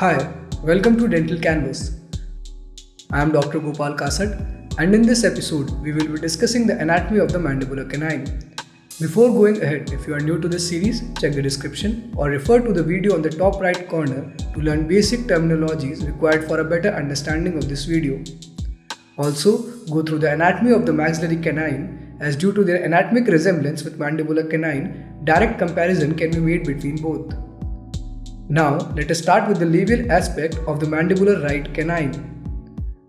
Hi, welcome to Dental Canvas. I am Dr. Gopal Kasat, and in this episode, we will be discussing the anatomy of the mandibular canine. Before going ahead, if you are new to this series, check the description or refer to the video on the top right corner to learn basic terminologies required for a better understanding of this video. Also, go through the anatomy of the maxillary canine, as due to their anatomic resemblance with mandibular canine, direct comparison can be made between both. Now, let us start with the labial aspect of the mandibular right canine.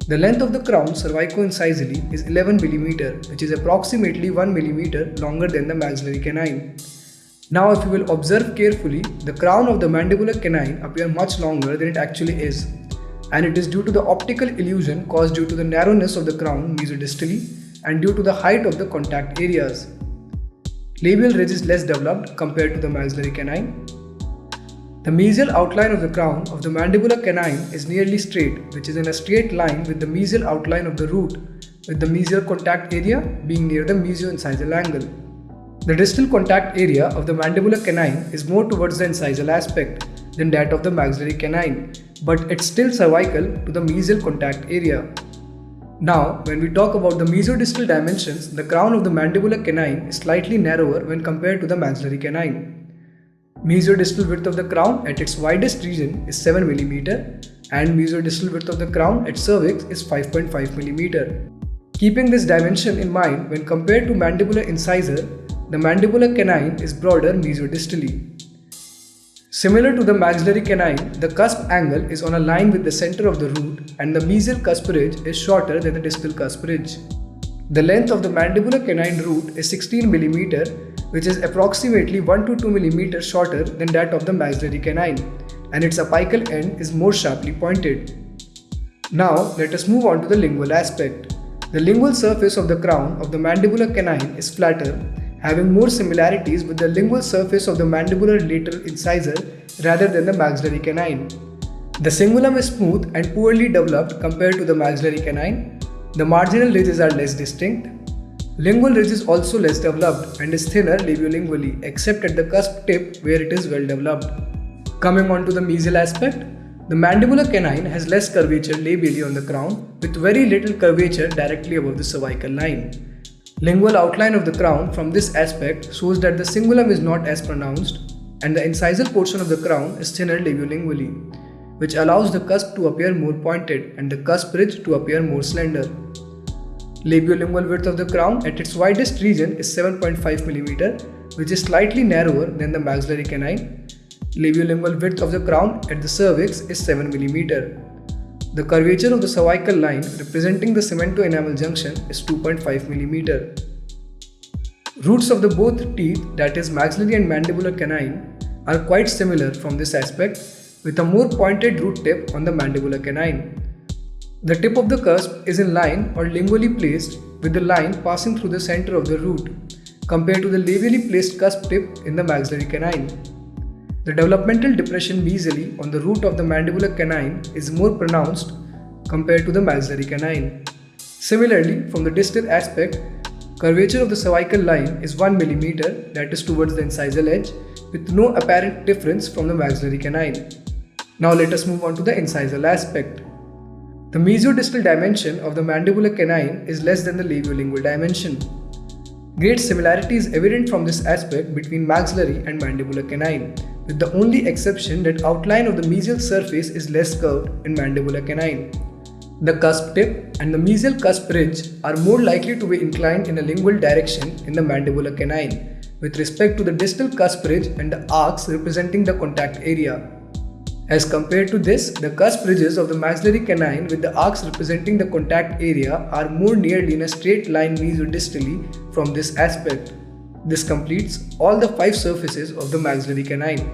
The length of the crown cervico-incisally is 11 mm, which is approximately 1 mm longer than the maxillary canine. Now, if you will observe carefully, the crown of the mandibular canine appears much longer than it actually is, and it is due to the optical illusion caused due to the narrowness of the crown mesodistally and due to the height of the contact areas. Labial ridge is less developed compared to the maxillary canine. The mesial outline of the crown of the mandibular canine is nearly straight, which is in a straight line with the mesial outline of the root, with the mesial contact area being near the mesio-incisal angle. The distal contact area of the mandibular canine is more towards the incisal aspect than that of the maxillary canine, but it's still cervical to the mesial contact area. Now, when we talk about the mesodistal dimensions, the crown of the mandibular canine is slightly narrower when compared to the maxillary canine. Mesodistal width of the crown at its widest region is 7 mm and mesodistal width of the crown at cervix is 5.5 mm. Keeping this dimension in mind when compared to mandibular incisor, the mandibular canine is broader mesodistally. Similar to the maxillary canine, the cusp angle is on a line with the center of the root and the mesial cusp ridge is shorter than the distal cusp ridge. The length of the mandibular canine root is 16 mm, which is approximately 1 to 2 mm shorter than that of the maxillary canine, and its apical end is more sharply pointed. Now, let us move on to the lingual aspect. The lingual surface of the crown of the mandibular canine is flatter, having more similarities with the lingual surface of the mandibular lateral incisor rather than the maxillary canine. The cingulum is smooth and poorly developed compared to the maxillary canine. The marginal ridges are less distinct. Lingual ridge is also less developed and is thinner labiolingually except at the cusp tip where it is well developed. Coming on to the mesial aspect, the mandibular canine has less curvature labially on the crown with very little curvature directly above the cervical line. Lingual outline of the crown from this aspect shows that the cingulum is not as pronounced and the incisal portion of the crown is thinner labiolingually, which allows the cusp to appear more pointed and the cusp ridge to appear more slender. Labiolingual width of the crown at its widest region is 7.5 mm, which is slightly narrower than the maxillary canine. Labiolingual width of the crown at the cervix is 7 mm. The curvature of the cervical line representing the cemento-enamel junction is 2.5 mm. Roots of the both teeth, that is maxillary and mandibular canine, are quite similar from this aspect, with a more pointed root tip on the mandibular canine. The tip of the cusp is in line or lingually placed with the line passing through the center of the root compared to the labially placed cusp tip in the maxillary canine. The developmental depression mesially on the root of the mandibular canine is more pronounced compared to the maxillary canine. Similarly, from the distal aspect, curvature of the cervical line is 1 mm, that is towards the incisal edge, with no apparent difference from the maxillary canine. Now let us move on to the incisal aspect. The mesodistal dimension of the mandibular canine is less than the labiolingual dimension. Great similarity is evident from this aspect between maxillary and mandibular canine, with the only exception that outline of the mesial surface is less curved in mandibular canine. The cusp tip and the mesial cusp ridge are more likely to be inclined in a lingual direction in the mandibular canine, with respect to the distal cusp ridge and the arcs representing the contact area. As compared to this, the cusp ridges of the maxillary canine with the arcs representing the contact area are more nearly in a straight line mesodistally from this aspect. This completes all the 5 surfaces of the maxillary canine.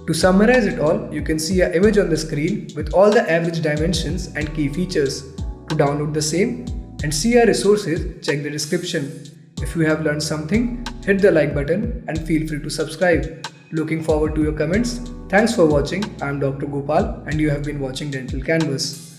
To summarize it all, you can see an image on the screen with all the average dimensions and key features. To download the same and see our resources, check the description. If you have learned something, hit the like button and feel free to subscribe. Looking forward to your comments. Thanks for watching. I am Dr. Gopal and you have been watching Dental Canvas.